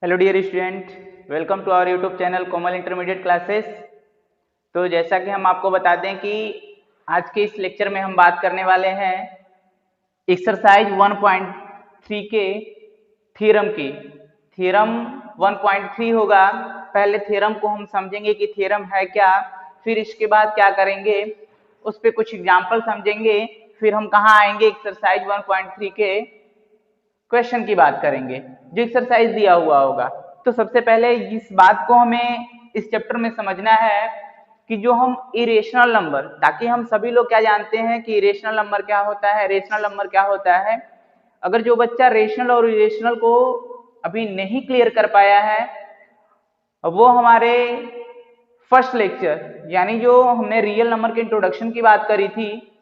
Hello dear student, welcome to our YouTube channel Komal intermediate classes. तो जैसा कि हम आपको बता दें कि आज के इस लेक्चर में हम बात करने वाले हैं एक्सरसाइज 1.3 के थ्योरम की। थ्योरम 1.3 होगा। पहले थ्योरम को हम समझेंगे कि थ्योरम है क्या, फिर इसके बाद क्या करेंगे, उस पर कुछ एग्जाम्पल समझेंगे, फिर हम कहाँ आएंगे एक्सरसाइज 1.3 के क्वेश्चन की बात करेंगे जो एक्सरसाइज दिया हुआ होगा। तो सबसे पहले इस बात को हमें इस चैप्टर में समझना है कि जो हम इरेशनल नंबर, ताकि हम सभी लोग क्या जानते हैं कि इरेशनल नंबर क्या होता है, रेशनल नंबर क्या होता है। अगर जो बच्चा रेशनल और इरेशनल को अभी नहीं क्लियर कर पाया है, वो हमारे फर्स्ट लेक्चर यानी जो हमने रियल नंबर के इंट्रोडक्शन की बात करी थी,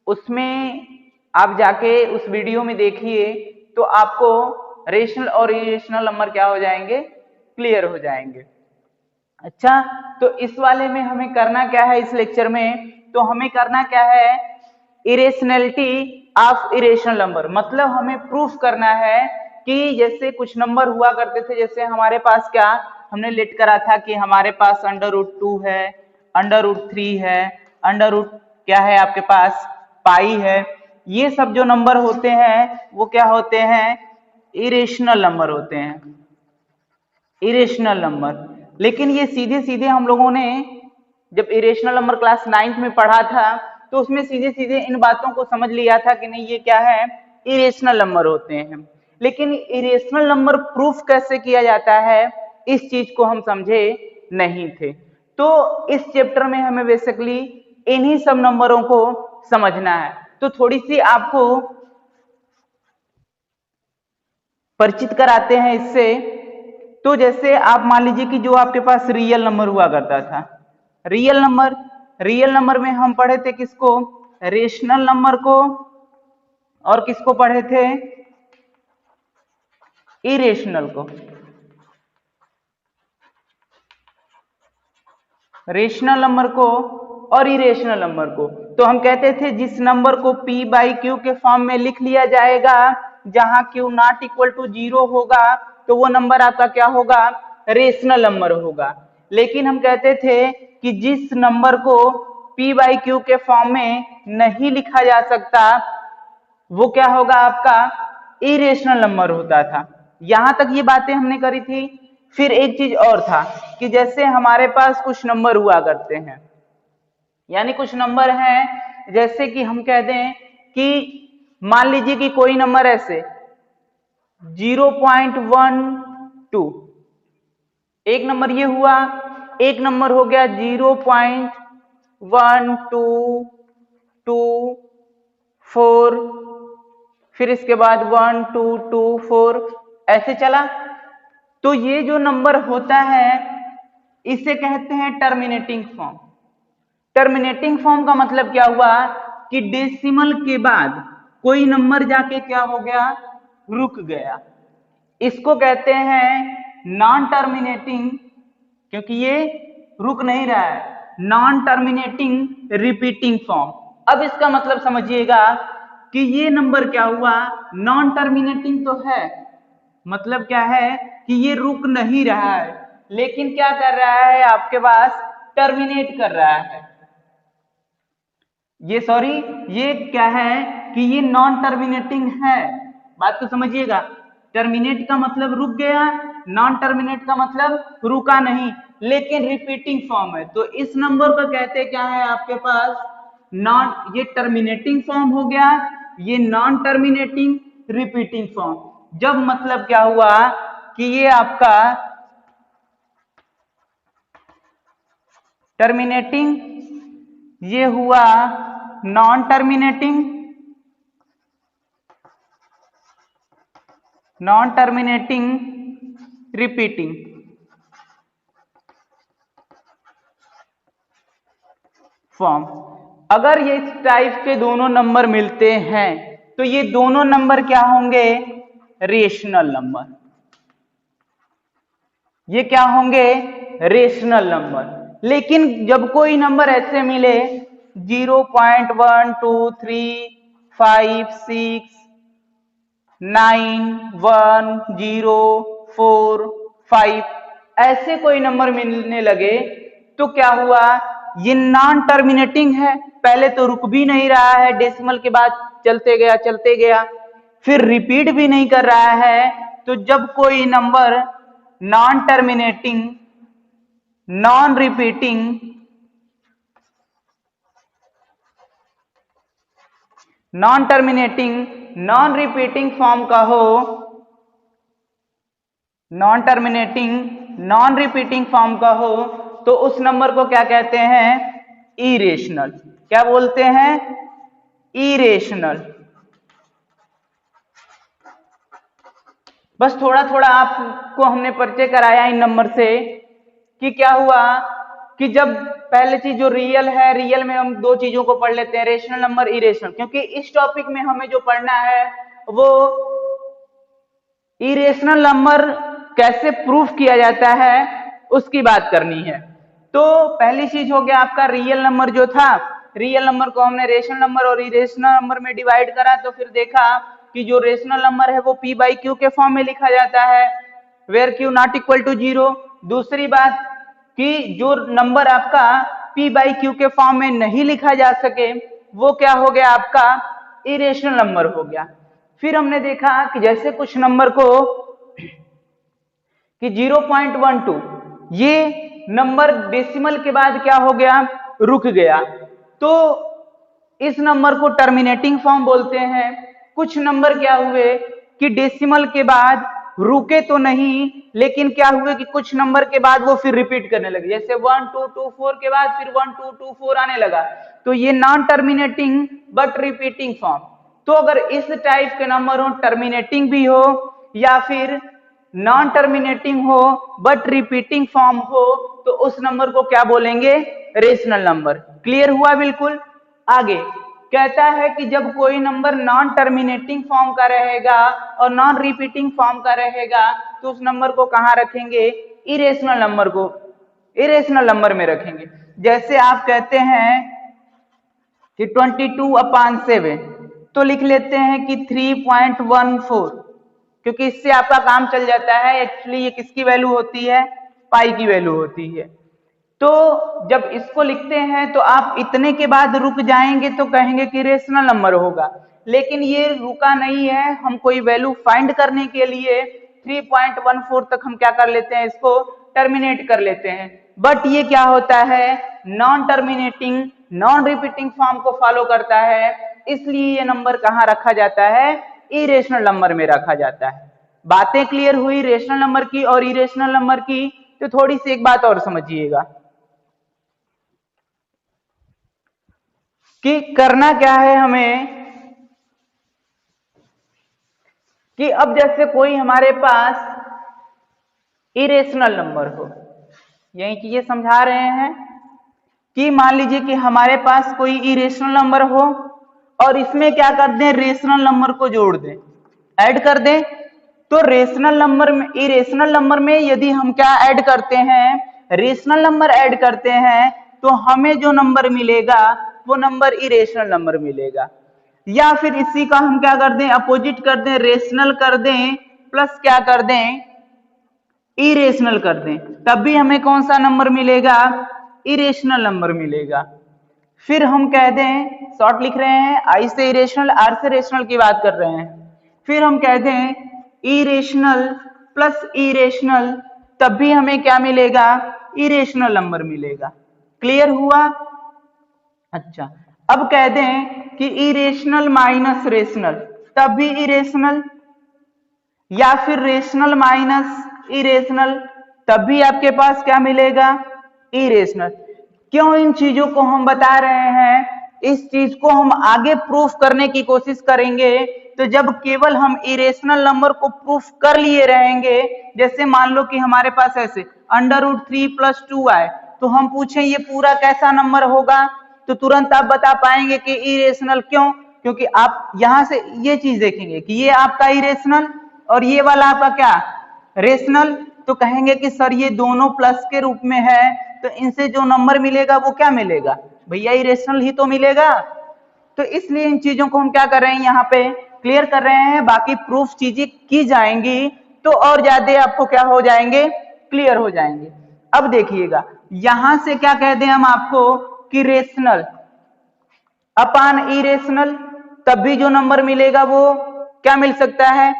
उसमें आप जाके उस वीडियो में देखिए तो आपको रेशनल और इरेशनल नंबर क्या हो जाएंगे, क्लियर हो जाएंगे। अच्छा, तो इस वाले में हमें करना क्या है इस लेक्चर में, तो हमें करना क्या है, इरेशनलिटी ऑफ इरेशनल नंबर। मतलब हमें प्रूफ करना है कि जैसे कुछ नंबर हुआ करते थे, जैसे हमारे पास क्या हमने लेट करा था कि हमारे पास √2 है, √3 है, अंडर क्या है आपके पास पाई है। ये सब जो नंबर होते हैं वो क्या होते हैं, इरेशनल नंबर होते हैं, इरेशनल नंबर। लेकिन ये सीधे सीधे हम लोगों ने जब इरेशनल नंबर क्लास 9th में पढ़ा था तो उसमें सीधे सीधे इन बातों को समझ लिया था कि नहीं ये क्या है, इरेशनल नंबर होते हैं। लेकिन इरेशनल नंबर प्रूफ कैसे किया जाता है इस चीज को हम समझे नहीं थे। तो इस चैप्टर में हमें बेसिकली इन्हीं सब नंबरों को समझना है। तो थोड़ी सी आपको परिचित कराते हैं इससे। तो जैसे आप मान लीजिए कि जो आपके पास रियल नंबर हुआ करता था, रियल नंबर में हम पढ़े थे किसको, रेशनल नंबर को, और किसको पढ़े थे, इरेशनल को। रेशनल नंबर को और इरेशनल नंबर को। तो हम कहते थे जिस नंबर को p/q के फॉर्म में लिख लिया जाएगा, जहां q नॉट इक्वल टू 0 होगा, तो वो नंबर आपका क्या होगा, रेशनल नंबर होगा। लेकिन हम कहते थे कि जिस नंबर को p/q के फॉर्म में नहीं लिखा जा सकता, वो क्या होगा आपका, इरेशनल नंबर होता था। यहां तक ये बातें हमने करी थी। फिर एक चीज और था कि जैसे हमारे पास कुछ नंबर हुआ करते हैं, यानी कुछ नंबर हैं, जैसे कि हम कह दें कि मान लीजिए कि कोई नंबर ऐसे 0.12, एक नंबर ये हुआ, एक नंबर हो गया 0.1224, फिर इसके बाद 1224 ऐसे चला। तो ये जो नंबर होता है इसे कहते हैं टर्मिनेटिंग फॉर्म। टर्मिनेटिंग फॉर्म का मतलब क्या हुआ कि डेसिमल के बाद कोई नंबर जाके क्या हो गया, रुक गया। इसको कहते हैं नॉन टर्मिनेटिंग, क्योंकि ये रुक नहीं रहा है, नॉन टर्मिनेटिंग रिपीटिंग फॉर्म। अब इसका मतलब समझिएगा कि ये नंबर क्या हुआ, नॉन टर्मिनेटिंग तो है, मतलब क्या है कि ये रुक नहीं रहा है, लेकिन क्या कर रहा है आपके पास, टर्मिनेट कर रहा है। ये क्या है कि ये नॉन टर्मिनेटिंग है। बात तो समझिएगा, टर्मिनेट का मतलब रुक गया, नॉन टर्मिनेट का मतलब रुका नहीं, लेकिन रिपीटिंग फॉर्म है। तो इस नंबर को कहते क्या है आपके पास, नॉन, ये टर्मिनेटिंग फॉर्म हो गया, ये नॉन टर्मिनेटिंग रिपीटिंग फॉर्म। जब मतलब क्या हुआ कि ये आपका टर्मिनेटिंग, ये हुआ non terminating, non terminating repeating form. अगर ये इस टाइप के दोनों नंबर मिलते हैं तो ये दोनों नंबर क्या होंगे, रेशनल नंबर। ये क्या होंगे, रेशनल नंबर। लेकिन जब कोई नंबर ऐसे मिले 0.12356 9 1 0 4, 5 ऐसे कोई नंबर मिलने लगे तो क्या हुआ, ये नॉन टर्मिनेटिंग है, पहले तो रुक भी नहीं रहा है, डेसिमल के बाद चलते गया, फिर रिपीट भी नहीं कर रहा है। तो जब कोई number non terminating, non repeating, non terminating, non repeating form का हो, non terminating, non repeating form का हो, तो उस नंबर को क्या कहते हैं, इरेशनल। क्या बोलते हैं, इरेशनल। बस थोड़ा थोड़ा आपको हमने परिचय कराया इन नंबर से कि क्या हुआ कि जब पहले चीज जो रियल है, रियल में हम दो चीजों को पढ़ लेते हैं, रेशनल नंबर, इरेशनल, क्योंकि इस टॉपिक में हमें जो पढ़ना है वो इरेशनल नंबर कैसे प्रूफ किया जाता है उसकी बात करनी है। तो पहली चीज हो गया आपका रियल नंबर जो था, रियल नंबर को हमने रेशनल नंबर और इरेशनल नंबर में डिवाइड करा, तो फिर देखा कि जो रेशनल नंबर है वो p बाई क्यू के फॉर्म में लिखा जाता है, where Q not equal to 0। दूसरी बात कि जो नंबर आपका p बाई क्यू के फॉर्म में नहीं लिखा जा सके वो क्या हो गया, आपका इरेशनल नंबर हो गया। फिर हमने देखा कि जैसे कुछ नंबर को कि 0.12 ये नंबर डेसिमल के बाद क्या हो गया, रुक गया, तो इस नंबर को टर्मिनेटिंग फॉर्म बोलते हैं। कुछ नंबर क्या हुए कि डेसिमल के बाद रुके तो नहीं, लेकिन क्या हुए कि कुछ नंबर के बाद वो फिर रिपीट करने लगे, जैसे 1 2 2 4 के बाद फिर 1 2 2 4 आने लगा, तो ये non terminating but repeating form. तो अगर इस टाइप के नंबर हो, टर्मिनेटिंग भी हो या फिर नॉन टर्मिनेटिंग हो बट रिपीटिंग फॉर्म हो, तो उस नंबर को क्या बोलेंगे, रेशनल नंबर। क्लियर हुआ बिल्कुल। आगे कहता है कि जब कोई नंबर नॉन टर्मिनेटिंग फॉर्म का रहेगा और नॉन रिपीटिंग फॉर्म का रहेगा तो उस नंबर को कहां रखेंगे, इरेशनल नंबर को इरेशनल नंबर में रखेंगे। जैसे आप कहते हैं कि 22/7 तो लिख लेते हैं कि 3.14, क्योंकि इससे आपका काम चल जाता है। एक्चुअली ये किसकी वैल्यू होती है, पाई की वैल्यू होती है। तो जब इसको लिखते हैं तो आप इतने के बाद रुक जाएंगे तो कहेंगे कि रेशनल नंबर होगा, लेकिन ये रुका नहीं है, हम कोई वैल्यू फाइंड करने के लिए 3.14 तक हम क्या कर लेते हैं, इसको टर्मिनेट कर लेते हैं। बट ये क्या होता है, non terminating, non repeating form को फॉलो करता है, इसलिए ये नंबर कहां रखा जाता है, इरेशनल नंबर में रखा जाता है। बातें क्लियर हुई रेशनल नंबर की और इरेशनल नंबर की। तो थोड़ी सी एक बात और समझिएगा कि करना क्या है हमें, कि अब जैसे कोई हमारे पास इरेशनल नंबर हो, यही चीजें समझा रहे हैं कि मान लीजिए कि हमारे पास कोई इरेशनल नंबर हो और इसमें क्या कर दें, रेशनल नंबर को जोड़ दें, ऐड कर दें। तो रेशनल नंबर में, इरेशनल नंबर में यदि हम क्या ऐड करते हैं, रेशनल नंबर ऐड करते हैं, तो हमें जो नंबर मिलेगा वो नंबर इरेशनल नंबर मिलेगा। या फिर इसी का हम क्या कर दें, अपोजिट कर दें, रेशनल कर दें प्लस क्या कर दें, इरेशनल कर दें, तब भी हमें कौन सा नंबर मिलेगा, इरेशनल नंबर मिलेगा। फिर हम कह दें, शॉर्ट लिख रहे हैं, आई से इरेशनल, आर से रेशनल की बात कर रहे हैं, फिर हम कह दें इरेशनल प्लस इरेशनल, तब भी हमें क्या मिलेगा, इरेशनल नंबर मिलेगा। क्लियर हुआ। अच्छा, अब कह दें कि इरेशनल माइनस रेशनल, तब भी इरेशनल, या फिर रेशनल माइनस इरेशनल, तब भी आपके पास क्या मिलेगा, इरेशनल। क्यों इन चीजों को हम बता रहे हैं, इस चीज को हम आगे प्रूफ करने की कोशिश करेंगे। तो जब केवल हम इरेशनल नंबर को प्रूफ कर लिए रहेंगे, जैसे मान लो कि हमारे पास ऐसे √3 + 2 आए, तो हम पूछें ये पूरा कैसा नंबर होगा, तो तुरंत आप बता पाएंगे कि इरेशनल। क्यों, क्योंकि आप यहां से ये चीज देखेंगे कि ये आपका इरेशनल और ये वाला आपका क्या, रेशनल। तो कहेंगे कि सर ये दोनों प्लस के रूप में है, तो इनसे जो नंबर मिलेगा वो क्या मिलेगा, भैया इरेशनल ही तो मिलेगा। तो इसलिए इन चीजों को हम क्या कर रहे हैं, यहाँ पे क्लियर कर रहे हैं। बाकी प्रूफ चीजें की जाएंगी तो और ज्यादा आपको क्या हो जाएंगे, क्लियर हो जाएंगे। अब देखिएगा यहां से क्या कह दें हम आपको कि रेशनल अपान इरेशनल, तब भी जो नंबर मिलेगा वो क्या मिल सकता है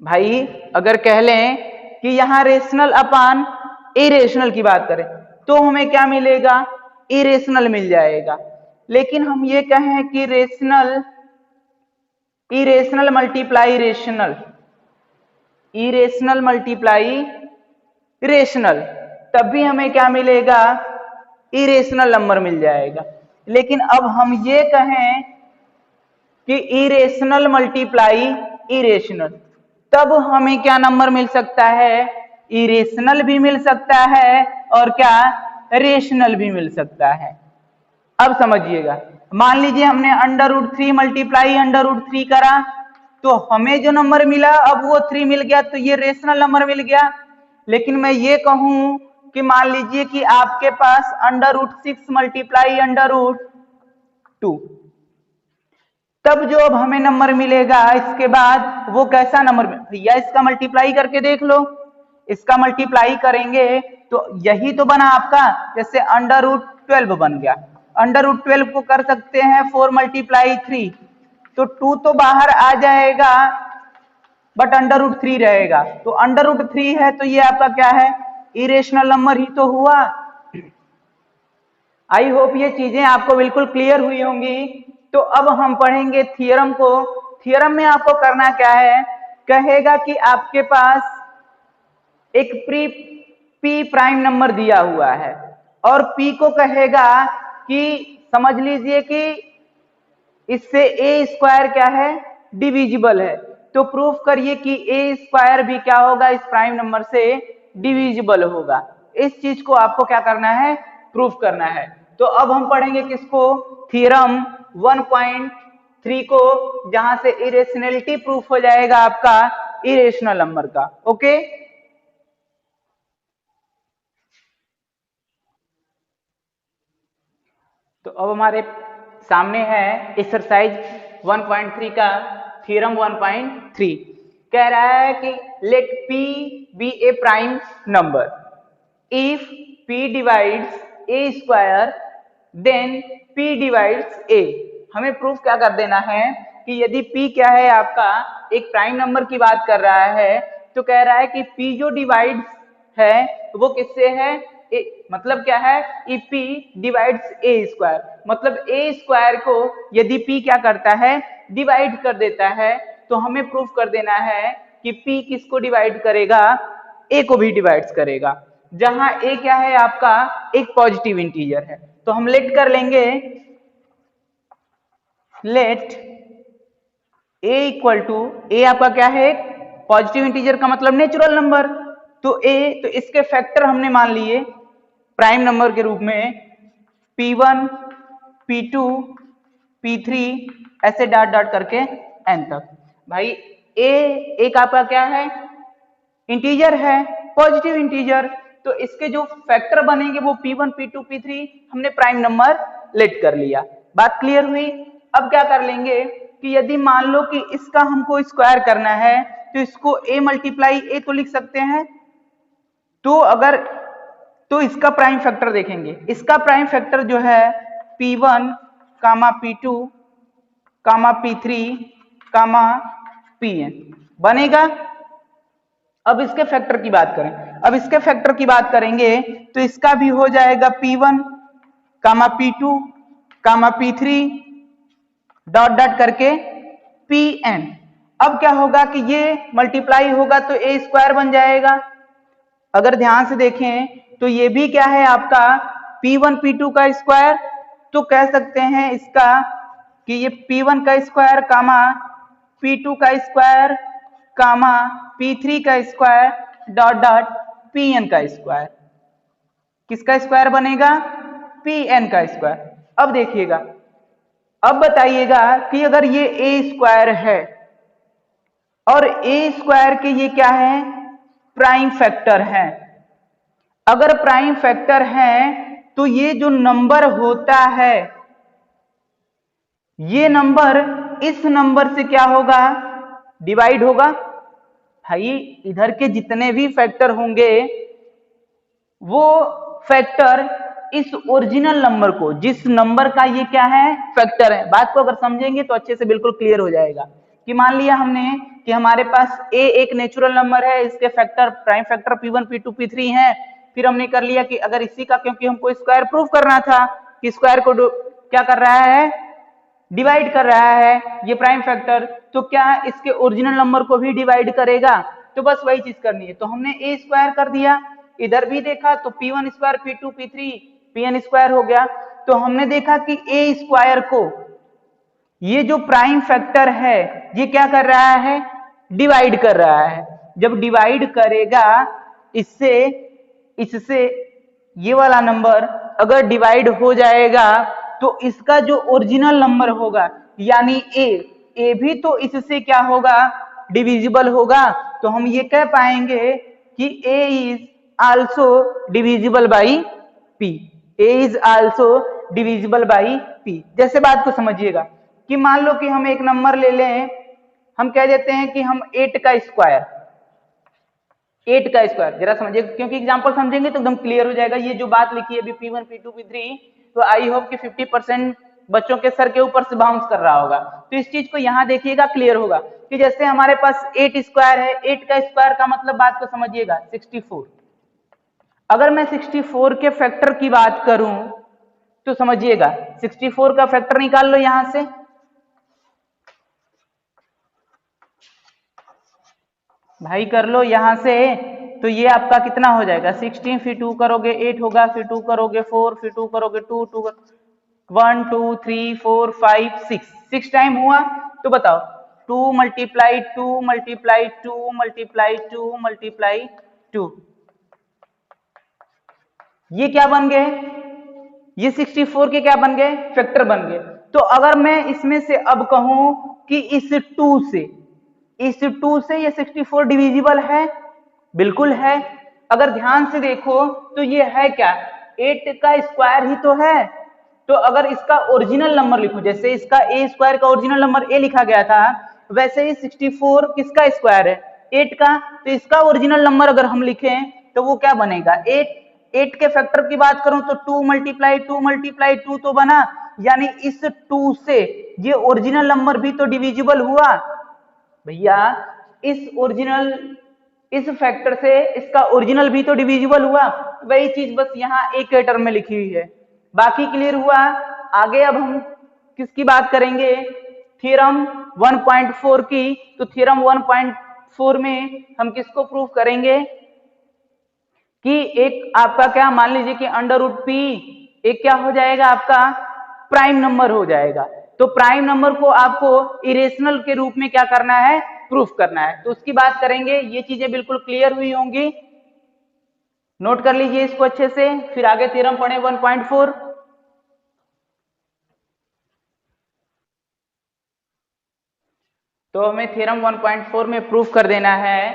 भाई, अगर कह लें कि यहां रेशनल अपान इरेशनल की बात करें तो हमें क्या मिलेगा, इरेशनल मिल जाएगा। लेकिन हम ये कहें कि rational irrational multiply rational, irrational multiply rational, तब भी हमें क्या मिलेगा, इरेशनल नंबर मिल जाएगा। लेकिन अब हम ये कहें कि इरेशनल मल्टीप्लाई इरेशनल, तब हमें क्या नंबर मिल सकता है, इरेशनल भी मिल सकता है और क्या रेशनल भी मिल सकता है। अब समझिएगा, मान लीजिए हमने √3 मल्टीप्लाई √3 करा तो हमें जो नंबर मिला अब वो 3 मिल गया, तो ये रेशनल नंबर मिल गया। लेकिन मैं ये कहूं कि मान लीजिए कि आपके पास √6 मल्टीप्लाई √2, तब जो अब हमें नंबर मिलेगा इसके बाद वो कैसा नंबर, भैया इसका मल्टीप्लाई करके देख लो, इसका मल्टीप्लाई करेंगे तो यही तो बना आपका, जैसे √12 बन गया, √12 को कर सकते हैं 4 मल्टीप्लाई 3, तो 2 तो बाहर आ जाएगा बट √3 रहेगा, तो √3 है तो ये आपका क्या है, इरेशनल नंबर ही तो हुआ। आई होप ये चीजें आपको बिल्कुल क्लियर हुई होंगी। तो अब हम पढ़ेंगे थियरम को। थियरम में आपको करना क्या है, कहेगा कि आपके पास एक पी प्राइम नंबर दिया हुआ है और पी को कहेगा कि समझ लीजिए कि इससे ए स्क्वायर क्या है, डिविजिबल है, तो प्रूफ करिए कि ए स्क्वायर भी क्या होगा, इस प्राइम नंबर से डिविजिबल होगा। इस चीज को आपको क्या करना है, प्रूफ करना है। तो अब हम पढ़ेंगे किसको, थ्योरम 1.3 को, जहां से इरेशनलिटी प्रूफ हो जाएगा आपका इरेशनल नंबर का। ओके, तो अब हमारे सामने है एक्सरसाइज 1.3 का थ्योरम 1.3। कह रहा है कि let P be a prime number if P divides A square then P divides A. हमें प्रूफ क्या कर देना है कि यदि P क्या है आपका एक प्राइम नंबर की बात कर रहा है, तो कह रहा है कि P जो डिवाइड्स है वो किससे है, मतलब क्या है, if P divides A square, मतलब ए स्क्वायर को यदि P क्या करता है, डिवाइड कर देता है, तो हमें प्रूफ कर देना है कि P किसको डिवाइड करेगा, ए को भी डिवाइड करेगा, जहां ए क्या है आपका एक पॉजिटिव इंटीजर है। तो हम लेट कर लेंगे, लेट ए इक्वल टू, ए आपका क्या है, पॉजिटिव इंटीजर का मतलब नेचुरल नंबर, तो ए, तो इसके फैक्टर हमने मान लिए प्राइम नंबर के रूप में P1 P2 P3 ऐसे डॉट डॉट करके n तक। भाई ए एक आपका क्या है, इंटीजर है, पॉजिटिव इंटीजर, तो इसके जो फैक्टर बनेंगे वो P1 P2 P3 हमने प्राइम नंबर लेट कर लिया। बात क्लियर हुई। अब क्या कर लेंगे कि यदि मान लो कि इसका हमको स्क्वायर करना है तो इसको a मल्टीप्लाई ए तो लिख सकते हैं, तो अगर तो इसका प्राइम फैक्टर देखेंगे, इसका प्राइम फैक्टर जो है P1 कामा P2 कामा P3 कामा Pn बनेगा। अब इसके फैक्टर की बात करें, अब इसके फैक्टर की बात करेंगे तो इसका भी हो जाएगा P1 कामा P2 कामा P3 डॉट डॉट करके Pn। अब क्या होगा कि ये मल्टीप्लाई होगा तो ए स्क्वायर बन जाएगा। अगर ध्यान से देखें तो ये भी क्या है आपका P1 P2 का स्क्वायर, तो कह सकते हैं इसका कि ये P1 का स्क्वायर कामा P2 का स्क्वायर कामा P3 का स्क्वायर डॉट डॉट Pn का स्क्वायर, किसका स्क्वायर बनेगा, Pn का स्क्वायर। अब देखिएगा, अब बताइएगा कि अगर ये ए स्क्वायर है और ए स्क्वायर के ये क्या है, प्राइम फैक्टर है, अगर प्राइम फैक्टर है तो ये जो नंबर होता है ये नंबर इस नंबर से क्या होगा, डिवाइड होगा। भाई इधर के जितने भी फैक्टर होंगे वो फैक्टर इस ओरिजिनल नंबर को, जिस नंबर का ये क्या है फैक्टर है, बात को अगर समझेंगे तो अच्छे से बिल्कुल क्लियर हो जाएगा। कि मान लिया हमने कि हमारे पास a एक नेचुरल नंबर है, इसके factor prime factor p1 p2 p3 हैं। फिर हमने कर लिया कि अगर इसी का, क्योंकि हमको स्क्वायर प्रूफ करना था कि स्क्वायर को क्या कर रहा है, डिवाइड कर रहा है ये प्राइम फैक्टर, तो क्या इसके ओरिजिनल नंबर को भी डिवाइड करेगा, तो बस वही चीज करनी है। तो हमने a स्क्वायर कर दिया, इधर भी देखा तो p1 square p2 p3 pn square हो गया। तो हमने देखा कि a स्क्वायर को ये जो प्राइम फैक्टर है ये क्या कर रहा है, डिवाइड कर रहा है। जब डिवाइड करेगा इससे इससे ये वाला नंबर अगर डिवाइड हो जाएगा तो इसका जो ओरिजिनल नंबर होगा यानी ए भी तो इससे क्या होगा, डिविजिबल होगा। तो हम ये कह पाएंगे कि a is also divisible by p, a is also divisible by p। जैसे बात को समझिएगा कि मान लो कि हम एक नंबर ले लें, हम कह देते हैं कि हम 8 का स्क्वायर, 8 का स्क्वायर, जरा समझिए क्योंकि एग्जांपल समझेंगे तो एकदम क्लियर हो जाएगा। ये जो बात लिखी है अभी p1 p2 p3, तो आई होप कि 50% बच्चों के सर के ऊपर से बाउंस कर रहा होगा। तो इस चीज को यहां देखिएगा, क्लियर होगा कि जैसे हमारे पास 8 स्क्वायर है, 8 का स्क्वायर का मतलब बात को समझिएगा 64। अगर मैं 64 के फैक्टर की बात करूं तो समझिएगा 64 का फैक्टर निकाल लो यहां से, भाई कर लो यहां से। तो ये आपका कितना हो जाएगा 16, फिर 2 करोगे 8 होगा, फिर 2 करोगे 4, फिर 2 करोगे 2, 1 2 3 4 5 6 टाइम हुआ। तो बताओ 2 मल्टीप्लाई 2 मल्टीप्लाई 2 मल्टीप्लाई 2 मल्टीप्लाई 2, ये क्या बन गए, ये 64 के क्या बन गए, फैक्टर बन गए। तो अगर मैं इसमें से अब कहूं कि इस 2 से ये 64 डिविजिबल है, बिल्कुल है। अगर ध्यान से देखो तो ये है क्या, 8 का स्क्वायर ही तो है। तो अगर इसका ओरिजिनल नंबर लिखो, जैसे इसका a स्क्वायर का ओरिजिनल नंबर a लिखा गया था, वैसे ही 64 किसका स्क्वायर है, 8 का। तो इसका ओरिजिनल नंबर अगर हम लिखें तो वो क्या बनेगा, 8 के फैक्टर की बात करूं तो 2 मल्टीप्लाई 2 मल्टीप्लाई 2 तो बना, यानी इस 2 से ये ओरिजिनल नंबर भी तो डिविजिबल हुआ भैया। इस फैक्टर से इसका ओरिजिनल भी तो डिविजिबल हुआ, वही चीज बस यहाँ एक के टर्म में लिखी हुई है। बाकी क्लियर हुआ। आगे अब हम किसकी बात करेंगे, थ्योरम 1.4 की। तो थ्योरम 1.4 में हम किसको प्रूव करेंगे कि एक आपका क्या, मान लीजिए कि अंडर रूट पी एक क्या हो जाएगा, आपका प्राइम नंबर हो जाएगा। तो प्राइम नंबर को आपको इरेशनल के रूप में क्या करना है, प्रूफ करना है। तो उसकी बात करेंगे, ये चीजें बिल्कुल क्लियर हुई होंगी, नोट कर लीजिए इसको अच्छे से, फिर आगे थ्योरम पढ़े 1.4। तो हमें थ्योरम 1.4 में प्रूफ कर देना है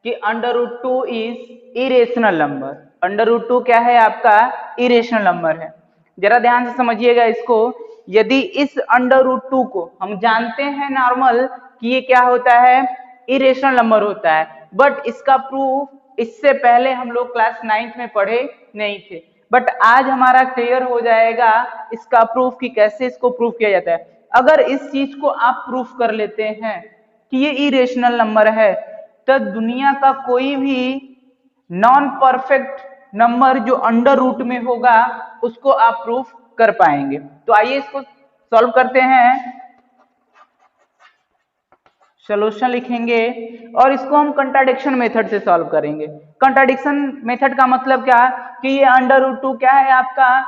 कि under root 2 is irrational number. Under root 2 क्या है, आपका इरेशनल नंबर है। जरा ध्यान से समझिएगा इसको। यदि इस अंडर रूट 2 को हम जानते हैं नॉर्मल कि ये क्या होता है, इरेशनल नंबर होता है, बट इसका प्रूफ इससे पहले हम लोग क्लास 9th में पढ़े नहीं थे, बट आज हमारा क्लियर हो जाएगा इसका प्रूफ कि कैसे इसको प्रूफ किया जाता है। अगर इस चीज को आप प्रूफ कर लेते हैं कि ये इरेशनल नंबर है, तो दुनिया का कोई भी नॉन परफेक्ट नंबर जो अंडर रूट में होगा उसको आप प्रूफ कर पाएंगे। तो आइए इसको सॉल्व करते हैं। सॉल्यूशन लिखेंगे और इसको हम कंट्राडिक्शन मेथड से सॉल्व करेंगे। कंट्राडिक्शन मेथड का मतलब क्या कि ये अंडर रूट 2 क्या है, आपका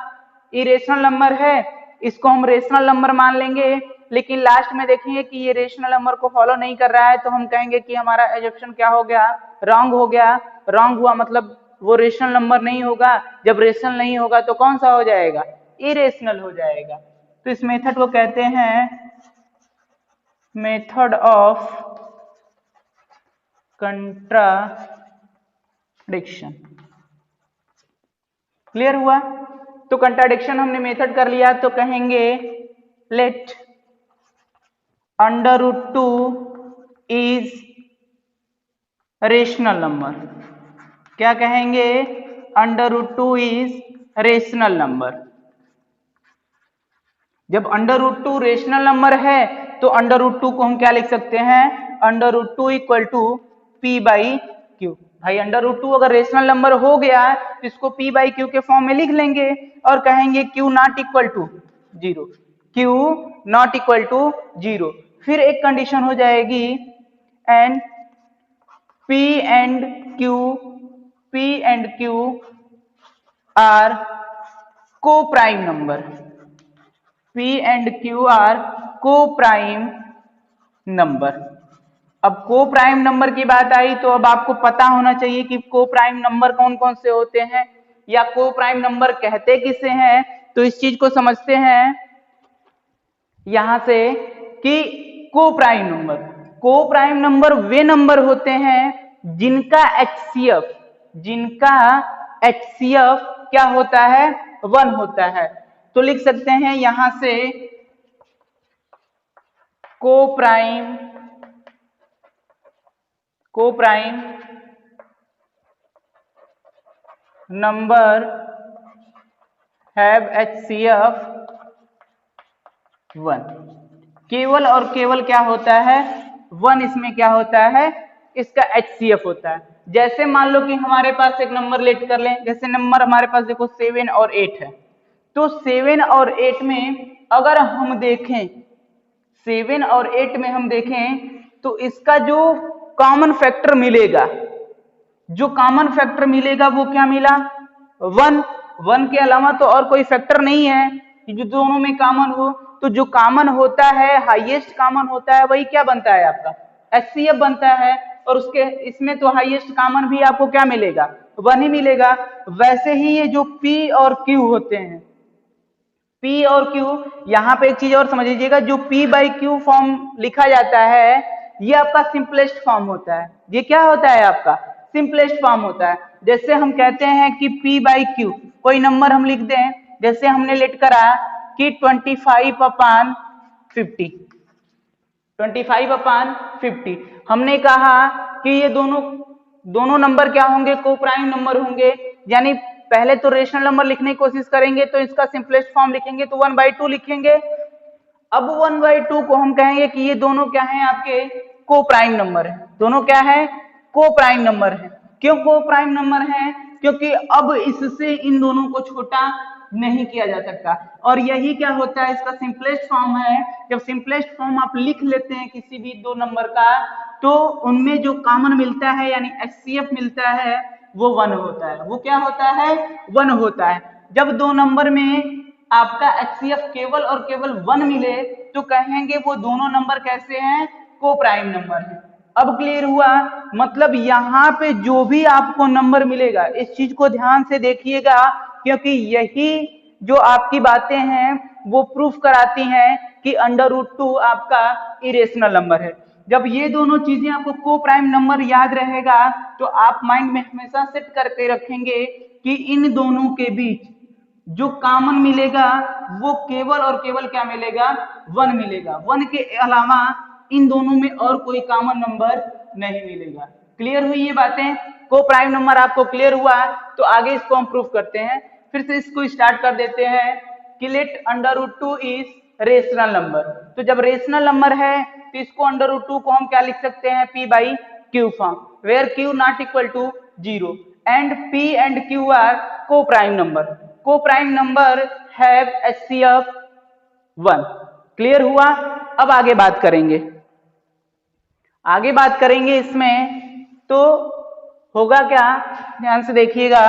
इरेशनल नंबर है, इसको हम रेशनल नंबर मान लेंगे, लेकिन लास्ट में देखेंगे कि ये रेशनल नंबर को फॉलो नहीं कर रहा है, तो हम कहेंगे कि हमारा एजम्पशन क्या हो गया, रॉन्ग हो गया। रॉन्ग हुआ मतलब वो रेशनल नंबर नहीं होगा, जब रेशनल नहीं होगा तो कौन सा हो जाएगा, इरेशनल हो जाएगा। तो इस मेथड को कहते हैं मेथड ऑफ कंट्राडिक्शन। क्लियर हुआ। तो कंट्राडिक्शन हमने मेथड कर लिया, तो कहेंगे let under root 2 is rational number. क्या कहेंगे? √2 इज रेशनल नंबर। जब √2 रेशनल नंबर है तो √2 को हम क्या लिख सकते हैं? √2 equal to P by Q. भाई √2 अगर रेशनल नंबर हो गया तो इसको पी बाई क्यू के फॉर्म में लिख लेंगे और कहेंगे Q not equal to 0, Q not equal to 0। फिर एक कंडीशन हो जाएगी and P and Q are coprime number. P and Q are coprime number. अब को प्राइम नंबर की बात आई तो अब आपको पता होना चाहिए कि को प्राइम नंबर कौन कौन से होते हैं या को प्राइम नंबर कहते किसे हैं। तो इस चीज को समझते हैं यहां से कि को प्राइम नंबर वे नंबर होते हैं जिनका HCF क्या होता है? 1 होता है। तो लिख सकते हैं यहां से को प्राइम नंबर हैव HCF 1। केवल और केवल क्या होता है? 1 इसमें क्या होता है? इसका HCF होता है। जैसे मान लो कि हमारे पास एक नंबर लेट कर लें, जैसे नंबर हमारे पास देखो 7 और 8 है। तो 7 और 8 में अगर हम देखें 7 और 8 में हम देखें तो इसका जो कॉमन फैक्टर मिलेगा वो क्या मिला? 1 के अलावा तो और कोई फैक्टर नहीं है कि जो दोनों में कॉमन हो। तो जो कॉमन होता है, हाईएस्ट कॉमन होता है, वही क्या बनता है? आपका HCF बनता है। और उसके इसमें तो हाईएस्ट कॉमन भी आपको क्या मिलेगा? 1 ही मिलेगा। वैसे ही ये जो P और Q होते हैं, P और Q, यहाँ पे एक चीज और समझ लीजिएगा, जो P बाई Q फॉर्म लिखा जाता है ये आपका सिंपलेस्ट फॉर्म होता है। ये क्या होता है? आपका सिंपलेस्ट फॉर्म होता है। जैसे हम कहते हैं कि P बाई Q, कोई नंबर हम लिख दें, जैसे हमने लेट करा कि 25/50। हमने कहा कि ये दोनों नंबर क्या होंगे? को प्राइम नंबर होंगे। यानी पहले तो रेशनल नंबर लिखने की कोशिश करेंगे तो इसका सिंपलेस्ट फॉर्म लिखेंगे तो 1/2 लिखेंगे। अब 1/2 को हम कहेंगे कि ये दोनों क्या हैं? आपके को प्राइम नंबर है। दोनों क्या है? को प्राइम नंबर है। क्यों को प्राइम नंबर है? क्योंकि अब इससे इन दोनों को छोटा नहीं किया जा सकता। और यही क्या होता है? इसका सिंपलेस्ट फॉर्म है। जब सिंपलेस्ट फॉर्म आप लिख लेते हैं किसी भी दो नंबर का तो उनमें जो कॉमन मिलता है यानी HCF मिलता है वो 1 होता है। वो क्या होता है? 1 होता है। जब दो नंबर में आपका HCF केवल और केवल 1 मिले तो कहेंगे वो दोनों नंबर कैसे हैं? को प्राइम नंबर है। अब क्लियर हुआ? मतलब यहाँ पे जो भी आपको नंबर मिलेगा इस चीज को ध्यान से देखिएगा, क्योंकि यही जो आपकी बातें हैं वो प्रूफ कराती हैं कि √2 आपका इरेशनल नंबर है। जब ये दोनों चीजें आपको को प्राइम नंबर याद रहेगा तो आप माइंड में हमेशा सेट करके रखेंगे कि इन दोनों के बीच जो कॉमन मिलेगा वो केवल और केवल क्या मिलेगा? 1 मिलेगा। 1 के अलावा इन दोनों में और कोई कॉमन नंबर नहीं मिलेगा। क्लियर हुई ये बातें? को प्राइम नंबर आपको क्लियर हुआ? तो आगे इसको हम प्रूफ करते हैं। फिर से इसको स्टार्ट कर देते हैं कि लेट √2 इज रेशनल नंबर। तो जब रेशनल नंबर है तो इसको √2 को हम क्या लिख सकते हैं? P by Q form, where Q not equal to 0 and P and Q are coprime number. Coprime number have HCF 1। Clear हुआ? अब आगे बात करेंगे इसमें तो होगा क्या? ध्यान से देखिएगा।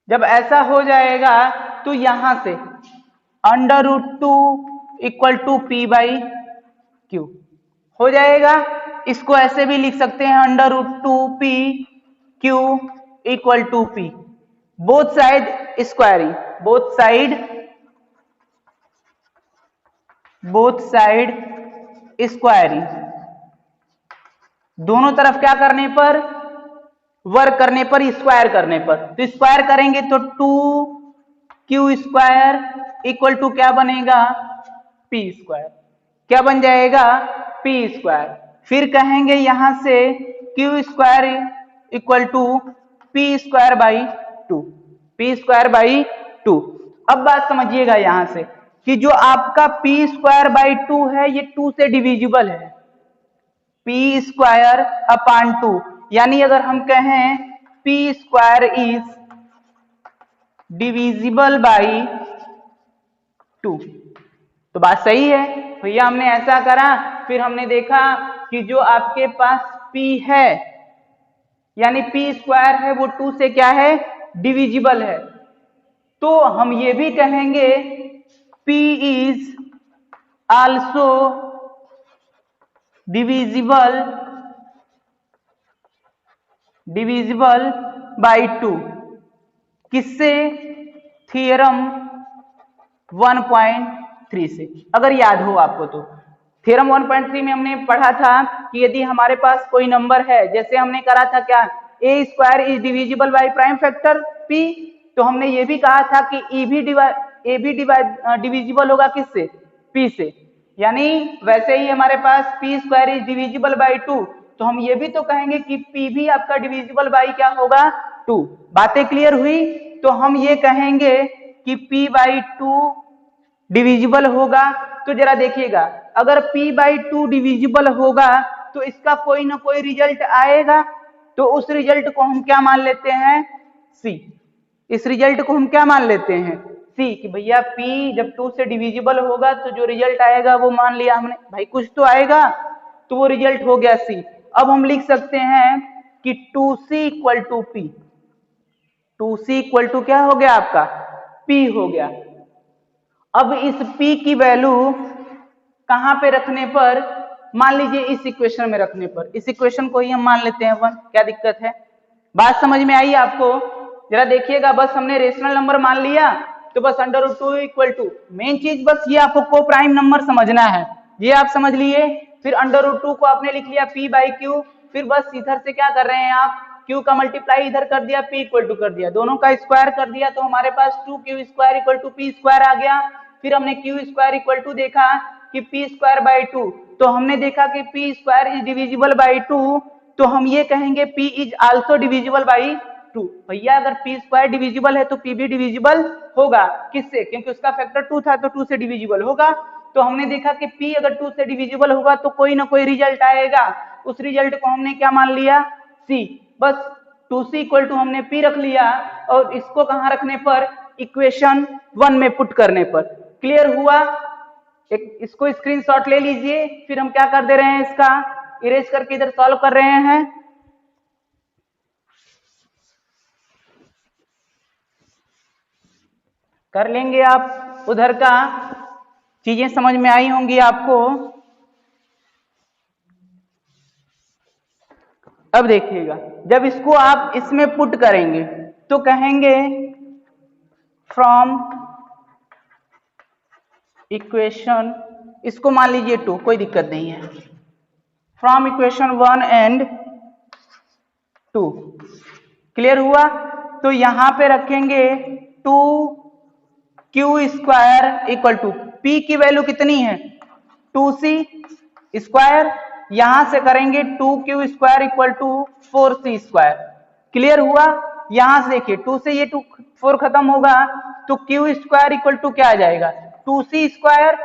जब ऐसा हो जाएगा तो यहां से √2 equal to P by Q हो जाएगा। इसको ऐसे भी लिख सकते हैं √2 P Q equal to P, both side squaring, दोनों तरफ क्या करने पर? वर्क करने पर, स्क्वायर करने पर। तो स्क्वायर करेंगे तो 2Q² इक्वल टू क्या बनेगा? P²। क्या बन जाएगा? P²। फिर कहेंगे यहां से Q square equal to P square by 2, P square by 2। अब बात समझिएगा यहां से कि जो आपका पी स्क्वायर बाई 2 है ये 2 से डिविजिबल है, पी स्क्वायर अपान 2, यानी अगर हम कहें P square is divisible by 2 तो बात सही है भैया। हमने ऐसा करा, फिर हमने देखा कि जो आपके पास P है यानी P स्क्वायर है वो 2 से क्या है, डिविजिबल है। तो हम ये भी कहेंगे P is also divisible by 2, किससे, थ्योरम 1.3 से। अगर याद हो आपको तो थ्योरम 1.3 में हमने पढ़ा था कि यदि हमारे पास कोई नंबर है, जैसे हमने करा था क्या, A square is divisible by prime factor P, तो हमने ये भी कहा था कि ए भी डिविजिबल होगा किससे, पी से। यानी वैसे ही हमारे पास P square is divisible by 2, तो हम ये भी तो कहेंगे कि पी भी आपका डिविजिबल बाई क्या होगा, 2। बातें क्लियर हुई? तो हम ये कहेंगे कि p बाई 2 डिविजिबल होगा। तो जरा देखिएगा, अगर p बाई 2 डिविजिबल होगा तो इसका कोई ना कोई रिजल्ट आएगा, तो उस रिजल्ट को हम क्या मान लेते हैं, c। इस रिजल्ट को हम क्या मान लेते हैं, c, कि भैया p जब 2 से डिविजिबल होगा तो जो रिजल्ट आएगा वो मान लिया हमने, भाई कुछ तो आएगा, तो वो रिजल्ट हो गया c। अब हम लिख सकते हैं कि 2c equal to p, 2c equal to क्या हो गया आपका, p हो गया। अब इस p की वैल्यू कहां पे रखने पर, मान लीजिए इस इक्वेशन में रखने पर, इस इक्वेशन को ही हम मान लेते हैं 1, क्या दिक्कत है? बात समझ में आई आपको? जरा देखिएगा, बस हमने रेशनल नंबर मान लिया तो बस √2 इक्वल टू, मेन चीज बस ये आपको को प्राइम नंबर समझना है, ये आप समझ लिए। फिर √2 को आपने लिख लिया p बाई क्यू, फिर बस इधर से क्या कर रहे हैं आप, q का मल्टीप्लाई इधर कर दिया, p इक्वल टू कर दिया, दोनों का स्क्वायर कर दिया, तो हमारे पास 2q square equal to p square आ गया। फिर हमने q स्क्वायर इक्वल टू देखा कि p स्क्वायर बाई 2, तो हमने देखा कि p square is divisible by 2, तो हम ये कहेंगे p is also divisible by 2। भैया अगर p स्क्वायर डिविजिबल है तो p भी डिविजिबल होगा, किससे, क्योंकि उसका फैक्टर 2 था तो 2 से डिविजिबल होगा। तो हमने देखा कि p अगर 2 से डिविजिबल होगा तो कोई ना कोई रिजल्ट आएगा, उस रिजल्ट को हमने क्या मान लिया, c। बस 2c इक्वल टू हमने p रख लिया, और इसको कहां रखने पर, इक्वेशन 1 में पुट करने पर। क्लियर हुआ? एक इसको स्क्रीनशॉट ले लीजिए, फिर हम क्या कर दे रहे हैं, इसका इरेज करके इधर सॉल्व कर रहे हैं। कर लेंगे आप उधर का, चीजें समझ में आई होंगी आपको। अब देखिएगा, जब इसको आप इसमें पुट करेंगे तो कहेंगे फ्रॉम इक्वेशन, इसको मान लीजिए 2, कोई दिक्कत नहीं है, फ्रॉम इक्वेशन 1 एंड 2। क्लियर हुआ? तो यहां पे रखेंगे 2q square equal to, p की वैल्यू कितनी है, 2c स्क्वायर, यहां से करेंगे 2q square equal to 4c square. Clear हुआ? यहां से देखिए 2 से ये 4 खत्म होगा तो q स्क्वायर इक्वल टू क्या आ जाएगा, 2c स्क्वायर।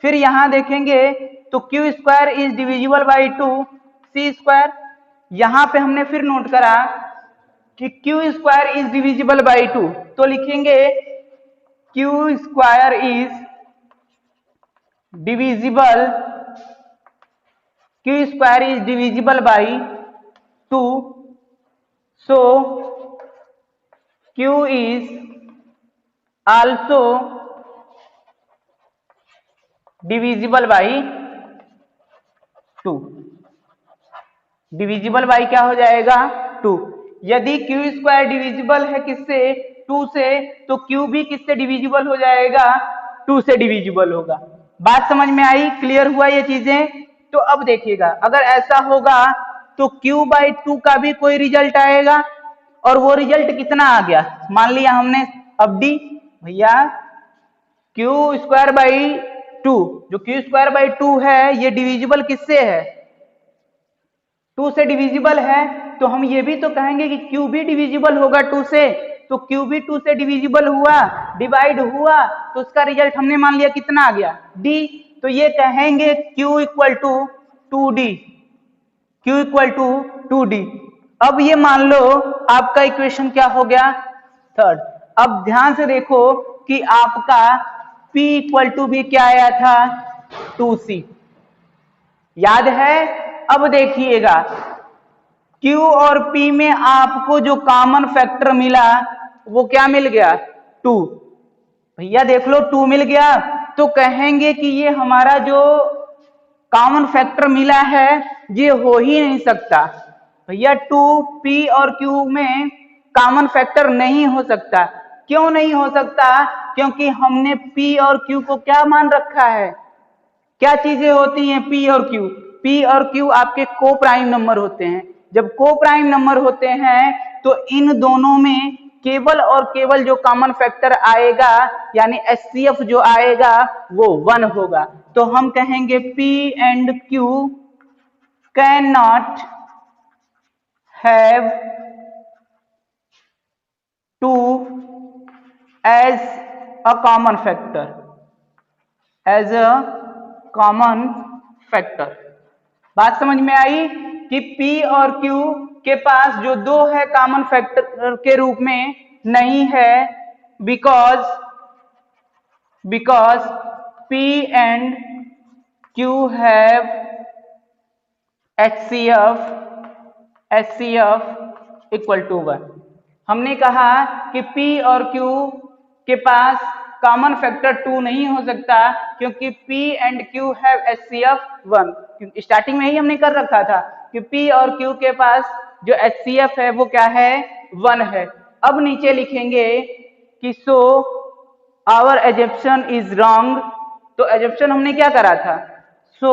फिर यहां देखेंगे तो q square is divisible by 2c square. यहां पे हमने फिर नोट करा कि q square is divisible by 2, तो लिखेंगे q square is divisible, q square is divisible by 2, so q is also divisible by 2, divisible by क्या हो जाएगा, 2। यदि q स्क्वायर डिविजिबल है किससे, 2 से, तो q भी किससे डिविजिबल हो जाएगा, 2 से डिविजिबल होगा। बात समझ में आई? क्लियर हुआ ये चीजें? तो अब देखिएगा, अगर ऐसा होगा तो q बाई 2 का भी कोई रिजल्ट आएगा, और वो रिजल्ट कितना आ गया, मान लिया हमने, अब डी, भैया q स्क्वायर बाई 2, जो q स्क्वायर बाई 2 है ये डिविजिबल किससे है, 2 से डिविजिबल है तो हम ये भी तो कहेंगे कि Q भी डिविजिबल होगा 2 से, तो Q भी 2 से डिविजिबल हुआ, डिवाइड हुआ, तो उसका रिजल्ट हमने मान लिया कितना आ गया D। तो ये कहेंगे Q equal to 2D, Q equal to 2D। अब ये मान लो आपका इक्वेशन क्या हो गया थर्ड। अब ध्यान से देखो कि आपका P इक्वल टू भी क्या आया था 2C, याद है। अब देखिएगा Q और P में आपको जो कॉमन फैक्टर मिला वो क्या मिल गया 2, भैया देख लो 2 मिल गया, तो कहेंगे कि ये हमारा जो कॉमन फैक्टर मिला है ये हो ही नहीं सकता भैया, 2P और Q में कॉमन फैक्टर नहीं हो सकता। क्यों नहीं हो सकता? क्योंकि हमने P और Q को क्या मान रखा है, क्या चीजें होती हैं P और Q? P और Q आपके को प्राइम नंबर होते हैं। जब को प्राइम नंबर होते हैं तो इन दोनों में केवल और केवल जो कॉमन फैक्टर आएगा यानी HCF जो आएगा वो 1 होगा। तो हम कहेंगे P and Q can not have 2 as a common factor, as a common factor. बात समझ में आई कि P और Q के पास जो 2 है कॉमन फैक्टर के रूप में नहीं है, because P and Q have HCF equal to 1। हमने कहा कि P और Q के पास कॉमन फैक्टर 2 नहीं हो सकता क्योंकि P and Q have HCF 1। Starting में ही हमने कर रखा था कि P और Q के पास जो HCF है वो क्या है 1 है। अब नीचे लिखेंगे कि so our assumption is wrong. तो एजम्पशन हमने क्या करा था, so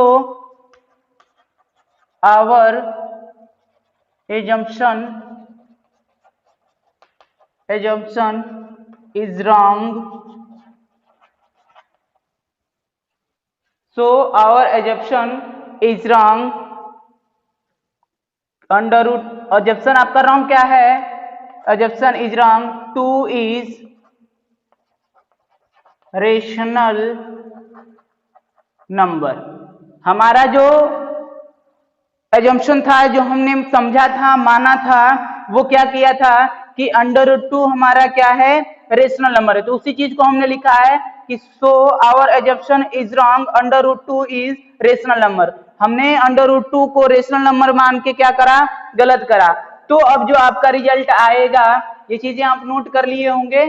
our assumption is wrong, so our assumption is wrong under root. assumption आपका रॉन्ग क्या है, assumption is wrong 2 is rational number. हमारा जो एजम्पशन था, जो हमने समझा था, माना था, वो क्या किया था कि अंडर रूट 2 हमारा क्या है रेशनल नंबर है। तो उसी चीज को हमने लिखा है कि so our assumption is wrong under root 2 is rational number. हमने अंडर रूट 2 को रेशनल नंबर मान के क्या करा, गलत करा। तो अब जो आपका रिजल्ट आएगा, ये चीजें आप नोट कर लिए होंगे,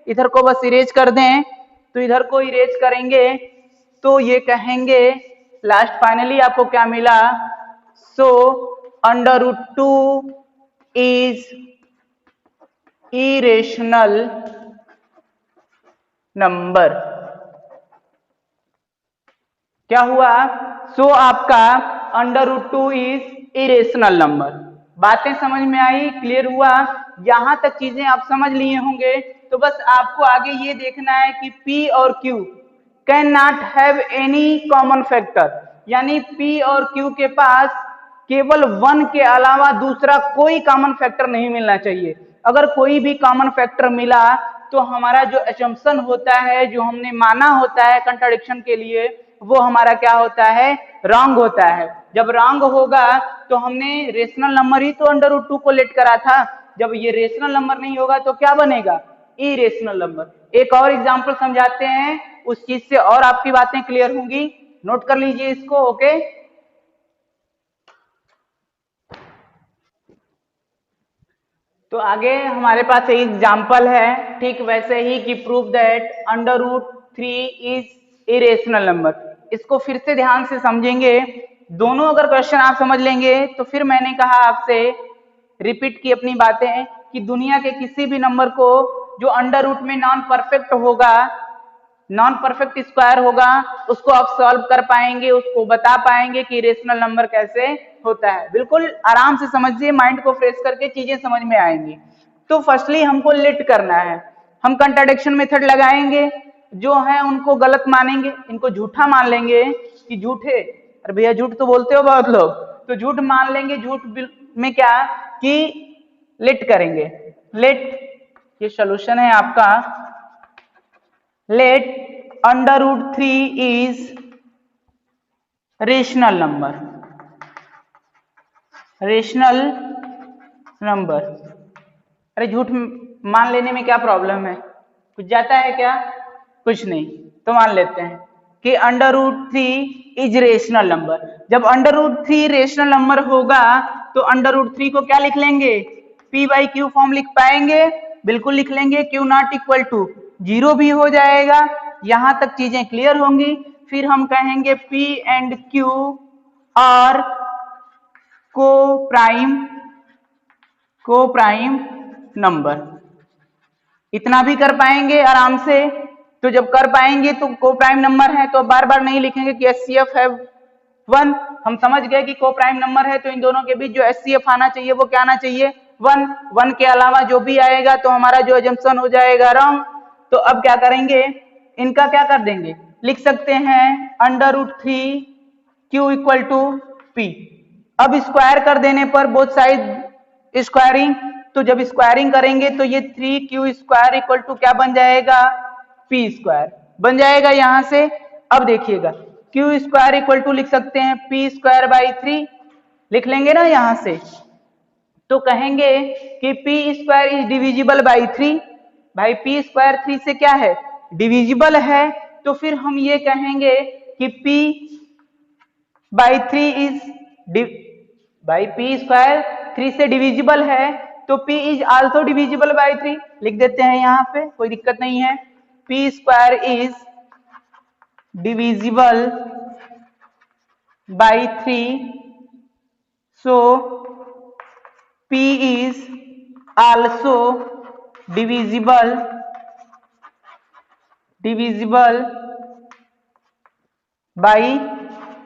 इधर को बस इरेज कर दें। तो इधर को इरेज करेंगे तो ये कहेंगे लास्ट फाइनली आपको क्या मिला, so under root 2 is irrational number। क्या हुआ, so आपका under root 2 is irrational number। बातें समझ में आई, क्लियर हुआ? यहां तक चीजें आप समझ लिए होंगे। तो बस आपको आगे ये देखना है कि P और Q can not have any common factor, यानी P और Q के पास केवल 1 के अलावा दूसरा कोई कॉमन फैक्टर नहीं मिलना चाहिए। अगर कोई भी कॉमन फैक्टर मिला तो हमारा जो असम्पशन होता है, जो हमने माना होता है कंट्राडिक्शन के लिए, वो हमारा क्या होता है, रॉन्ग होता है। जब रॉन्ग होगा तो हमने रेशनल नंबर ही तो अंडर रूट 2 को लेट करा था। जब ये रेशनल नंबर नहीं होगा तो क्या बनेगा, इरेशनल नंबर। एक और एग्जांपल समझाते हैं, उस चीज से और आपकी बातें क्लियर होंगी। नोट कर लीजिए इसको, ओके। तो आगे हमारे पास एक एग्जाम्पल है, ठीक वैसे ही कि prove that under root 3 is irrational number. इसको फिर से ध्यान से समझेंगे, दोनों अगर क्वेश्चन आप समझ लेंगे तो फिर मैंने कहा आपसे, रिपीट की अपनी बातें, कि दुनिया के किसी भी नंबर को जो अंडर रूट में नॉन परफेक्ट होगा, नॉन परफेक्ट स्क्वायर होगा, उसको आप सॉल्व कर पाएंगे, उसको बता पाएंगे कि रेशनल नंबर कैसे होता है। बिल्कुल आराम से समझिए, माइंड को फ्रेश करके चीजें समझ में आएंगी। तो फर्स्टली हमको लेट करना है, हम कंट्राडिक्शन मेथड लगाएंगे, जो है उनको गलत मानेंगे, इनको झूठा मान लेंगे कि झूठे, अरे भैया झूठ तो बोलते हो बहुत लोग, तो झूठ मान लेंगे, झूठ में क्या कि लेट करेंगे, लेट, ये सॉल्यूशन है आपका, let √3 is rational number, rational number. अरे झूठ मान लेने में क्या प्रॉब्लम है, कुछ जाता है क्या, कुछ नहीं, तो मान लेते हैं कि √3 इज रेशनल नंबर। जब √3 रेशनल नंबर होगा तो √3 को क्या लिख लेंगे, p/q फॉर्म लिख पाएंगे, बिल्कुल लिख लेंगे, q नॉट इक्वल टू 0 भी हो जाएगा। यहां तक चीजें क्लियर होंगी। फिर हम कहेंगे p and q are coprime number, इतना भी कर पाएंगे आराम से। तो जब कर पाएंगे तो को प्राइम नंबर है तो बार बार नहीं लिखेंगे कि HCF है 1, हम समझ गए कि को प्राइम नंबर है तो इन दोनों के बीच जो HCF आना चाहिए वो क्या आना चाहिए, 1 के अलावा जो भी आएगा तो हमारा जो एजम्पशन हो जाएगा रॉन्ग। तो अब क्या करेंगे, इनका क्या कर देंगे, लिख सकते हैं √3 Q इक्वल टू P। अब स्क्वायर कर देने पर बोथ साइड स्क्वायरिंग, तो जब स्क्वायरिंग करेंगे तो ये 3Q स्क्वायर इक्वल टू क्या बन जाएगा, P स्क्वायर बन जाएगा यहां से। अब देखिएगा Q स्क्वायर इक्वल टू लिख सकते हैं P स्क्वायर बाई 3, लिख लेंगे ना यहां से। तो कहेंगे कि P square is divisible by 3, भाई P स्क्वायर 3 से क्या है, डिविजिबल है। तो फिर हम ये कहेंगे कि P बाई 3 इज भाई P स्क्वायर 3 से डिविजिबल है तो P is also divisible by 3, लिख देते हैं यहाँ पे, कोई दिक्कत नहीं है। P square is divisible by 3, so P is also divisible by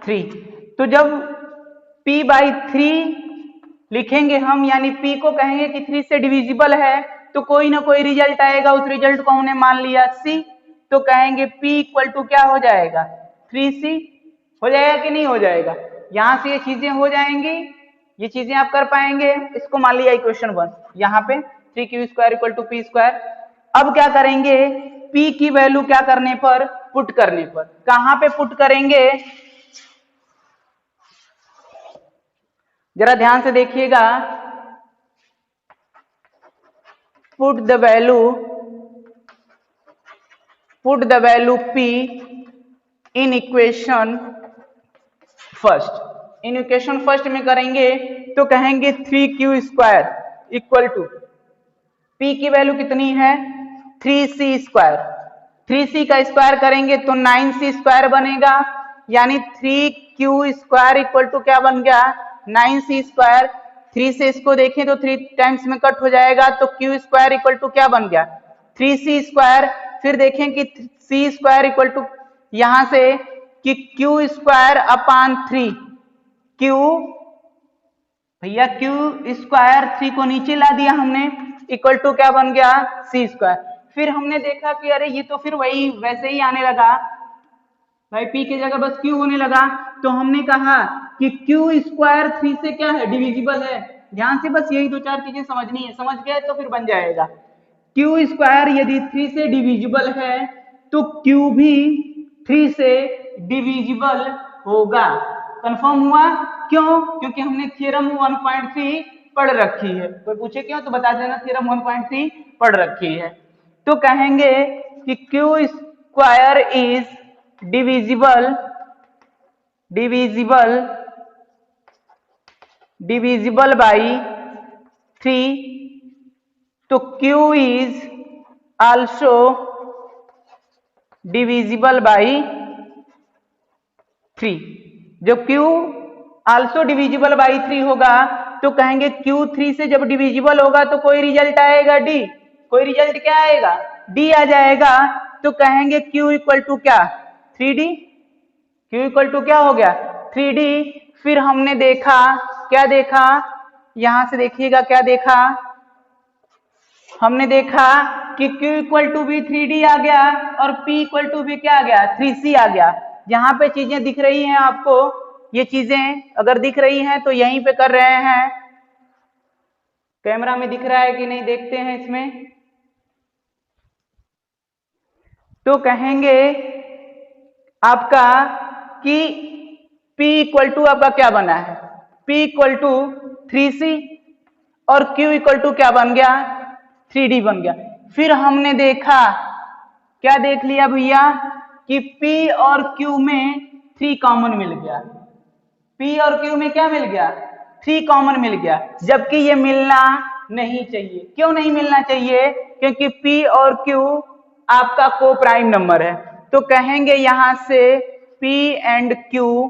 3। तो जब P बाई 3 लिखेंगे हम, यानी P को कहेंगे कि 3 से डिविजिबल है, तो कोई ना कोई रिजल्ट आएगा, उस रिजल्ट को हमने मान लिया C, तो कहेंगे P इक्वल टू क्या हो जाएगा, 3C हो जाएगा कि नहीं हो जाएगा। यहां से ये चीजें हो जाएंगी, ये चीजें आप कर पाएंगे। इसको मान लिया इक्वेशन 1, यहाँ पे 3Q square equal to P square. अब क्या करेंगे, P की वैल्यू क्या करने पर, पुट करने पर, कहां पे पुट करेंगे, जरा ध्यान से देखिएगा। Put the value P in equation first. In equation first में करेंगे तो कहेंगे 3Q square equal to P की वैल्यू कितनी है, 3C स्क्वायर, 3C का स्क्वायर करेंगे तो 9C स्क्वायर बनेगा, यानी 3Q स्क्वायर इक्वल टू क्या बन गया, 9C स्क्वायर। 3 से इसको देखें तो 3 टाइम्स में कट हो जाएगा, तो Q स्क्वायर इक्वल टू क्या बन गया, 3C स्क्वायर। फिर देखें कि C स्क्वायर इक्वल टू यहां से कि Q स्क्वायर अपान 3, Q भैया Q स्क्वायर 3 को नीचे ला दिया हमने, इक्वल टू क्या बन गया, C स्क्वायर। फिर हमने देखा कि अरे ये तो फिर वही वैसे ही आने लगा, भाई P की जगह बस Q होने लगा, तो हमने कहा कि Q स्क्वायर 3 से क्या है, डिविजिबल है। ध्यान से बस यही 2-4 चीजें समझनी है, समझ गए तो फिर बन जाएगा। Q स्क्वायर यदि 3 से डिविजिबल है तो Q भी 3 से डिविजिबल होगा। कंफर्म हुआ, क्यों, क्योंकि हमने थ्योरम 1.3 पढ़ रखी है। कोई पूछे क्यों तो बता देना, थ्योरम 1.3 पढ़ रखी है। तो कहेंगे कि Q square is divisible by 3, तो Q is also divisible by 3। जब Q आल्सो डिविजिबल बाई 3 होगा तो कहेंगे Q 3 से जब डिविजिबल होगा तो कोई रिजल्ट आएगा D, कोई रिजल्ट क्या आएगा, D आ जाएगा। तो कहेंगे Q इक्वल टू क्या, 3D, Q इक्वल टू क्या हो गया, 3D। फिर हमने देखा, क्या देखा, यहां से देखिएगा क्या देखा, हमने देखा कि Q इक्वल टू भी 3D आ गया और P इक्वल टू भी क्या आ गया, 3C आ गया। यहाँ पे चीजें दिख रही हैं आपको, ये चीजें अगर दिख रही हैं तो यहीं पे कर रहे हैं। कैमरा में दिख रहा है कि नहीं देखते हैं इसमें। तो कहेंगे आपका कि P इक्वल टू आपका क्या बना है, P इक्वल टू 3C और Q इक्वल टू क्या बन गया, 3D बन गया। फिर हमने देखा, क्या देख लिया भैया कि P और Q में 3 कॉमन मिल गया। P और Q में क्या मिल गया, 3 कॉमन मिल गया, जबकि ये मिलना नहीं चाहिए। क्यों नहीं मिलना चाहिए, क्योंकि P और Q आपका को प्राइम नंबर है। तो कहेंगे यहां से P and Q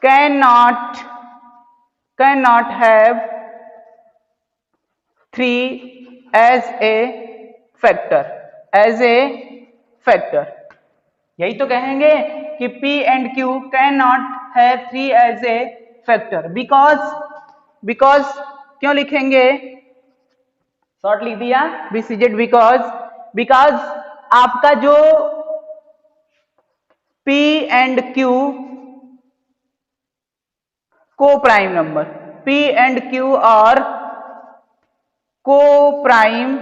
cannot have 3 as a factor, यही तो कहेंगे कि P and Q cannot have 3 as a factor because क्यों लिखेंगे, शॉर्ट लिख दिया BCZ, बिकॉज आपका जो P एंड Q को prime number, P and Q और को प्राइम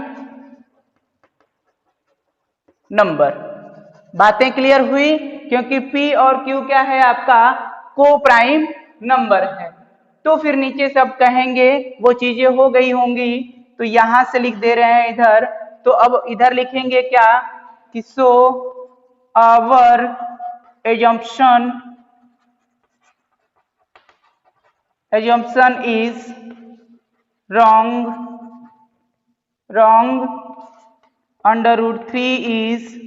नंबर। बातें क्लियर हुई, क्योंकि P और Q क्या है आपका को प्राइम नंबर है। तो फिर नीचे सब कहेंगे वो चीजें हो गई होंगी, तो यहां से लिख दे रहे हैं इधर। तो अब इधर लिखेंगे क्या कि so our assumption is wrong, under root 3 is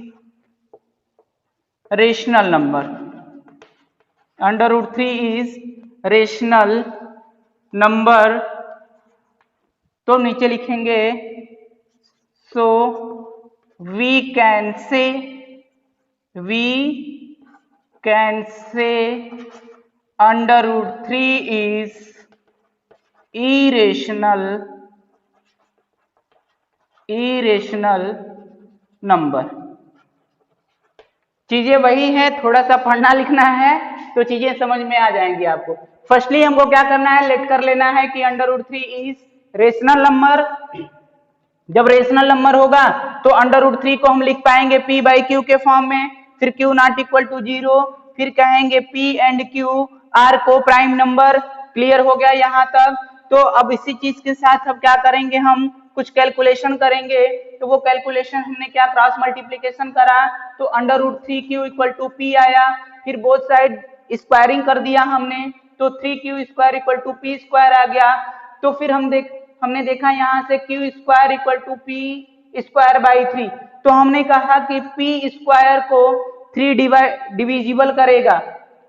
rational number, under root 3 is rational number। तो नीचे लिखेंगे so we can say under root 3 is irrational number। चीजें वही हैं, थोड़ा सा पढ़ना लिखना है तो चीजें समझ में आ जाएंगी आपको। फर्स्टली हमको क्या करना है, लेट कर लेना है कि under root 3 is rational number. जब रेशनल नंबर होगा तो अंडर रूट 3 को हम लिख पाएंगे P बाई Q के फॉर्म में, फिर Q नॉट इक्वल टू 0, फिर कहेंगे P and Q are coprime number. Clear हो गया यहाँ तक। तो अब इसी चीज के साथ अब क्या करेंगे, हम कुछ कैलकुलेशन करेंगे। तो वो कैलकुलेशन हमने क्या, क्रॉस मल्टीप्लीकेशन करा, तो under root 3Q equal to P आया, फिर बोथ साइड स्क्वायरिंग कर दिया हमने, तो 3Q square equal to P square आ गया। तो फिर हमने देखा यहाँ से Q square equal to P square by 3, तो हमने कहा कि P स्क्वायर को 3 डिविजिबल करेगा,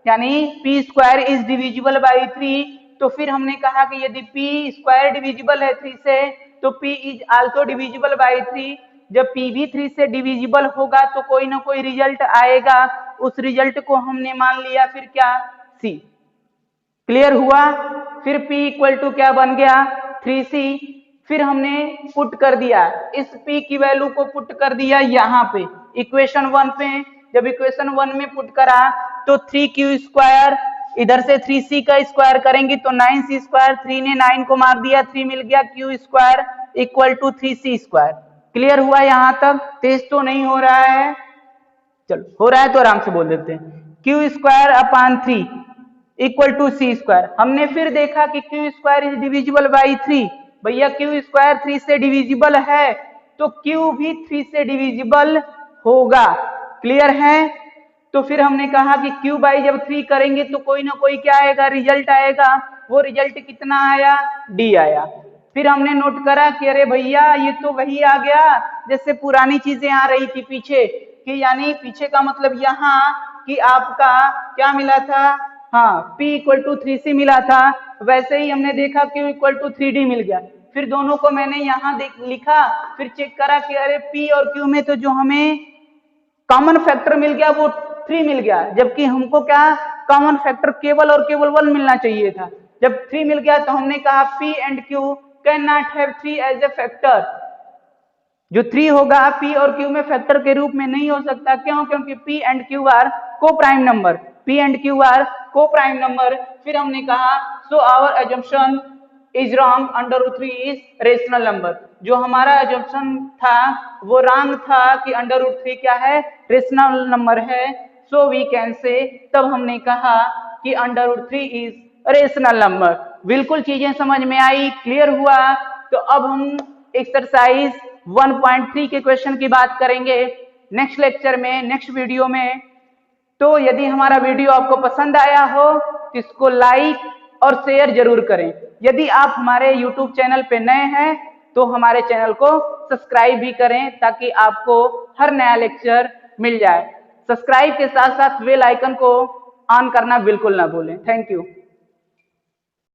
यानी P square is divisible by 3। तो फिर हमने कहा कि यदि P स्क्वायर डिविजिबल है 3 से, तो P is also divisible by 3। जब P भी 3 से डिविजिबल होगा तो कोई ना कोई रिजल्ट आएगा, उस रिजल्ट को हमने मान लिया फिर क्या, C। क्लियर हुआ। फिर P इक्वल टू क्या बन गया, 3C। फिर हमने पुट कर दिया, इस P की वैल्यू को पुट कर दिया यहाँ पे इक्वेशन 1 पे। जब इक्वेशन 1 में पुट करा तो 3Q स्क्वायर, इधर से 3C का स्क्वायर करेंगे तो 9C स्क्वायर, 3 ने 9 को मार दिया, 3 मिल गया, Q square equal to 3C square. Clear हुआ यहाँ तक, तेज तो नहीं हो रहा है, चलो हो रहा है तो आराम से बोल देते हैं। Q square upon 3 equal to C square. हमने फिर देखा कि Q square is divisible by 3, भैया Q स्क्वायर 3 से डिविजिबल है तो Q भी 3 से डिविजिबल होगा। क्लियर है। तो फिर हमने कहा कि Q बाई जब 3 करेंगे तो कोई ना कोई क्या आएगा, रिजल्ट आएगा। वो रिजल्ट कितना आया, D आया। फिर हमने नोट करा कि अरे भैया ये तो वही आ गया जैसे पुरानी चीजें आ रही थी पीछे, कि यानी पीछे का मतलब यहाँ कि आपका क्या मिला था, हाँ P इक्वल टू 3C मिला था, वैसे ही हमने देखा Q इक्वल टू 3D मिल गया। फिर दोनों को मैंने यहाँ लिखा, फिर चेक करा कि अरे P और Q में तो जो हमें कॉमन फैक्टर मिल गया वो 3 मिल गया, जबकि हमको क्या कॉमन फैक्टर केवल और केवल 1 मिलना चाहिए था। जब 3 मिल गया तो हमने कहा P and Q can not have 3 as a factor. जो 3 होगा P और Q में फैक्टर के रूप में नहीं हो सकता। क्यों, क्योंकि P and Q are coprime number. P and Q are coprime number. फिर हमने कहा so our assumption is wrong, √3 is rational number. जो हमारा एजम्पशन था वो रॉन्ग था कि √3 क्या है, रेशनल नंबर है। सो वी कैन से, तब हमने कहा कि √3 इज रेशनल नंबर। बिल्कुल चीजें समझ में आई, क्लियर हुआ। तो अब हम एक्सरसाइज 1.3 के क्वेश्चन की बात करेंगे नेक्स्ट लेक्चर में, नेक्स्ट वीडियो में। तो यदि हमारा वीडियो आपको पसंद आया हो तो इसको लाइक और शेयर जरूर करें। यदि आप हमारे YouTube चैनल पे नए हैं तो हमारे चैनल को सब्सक्राइब भी करें ताकि आपको हर नया लेक्चर मिल जाए। सब्सक्राइब के साथ साथ बेल आइकन को ऑन करना बिल्कुल ना भूलें। Thank you.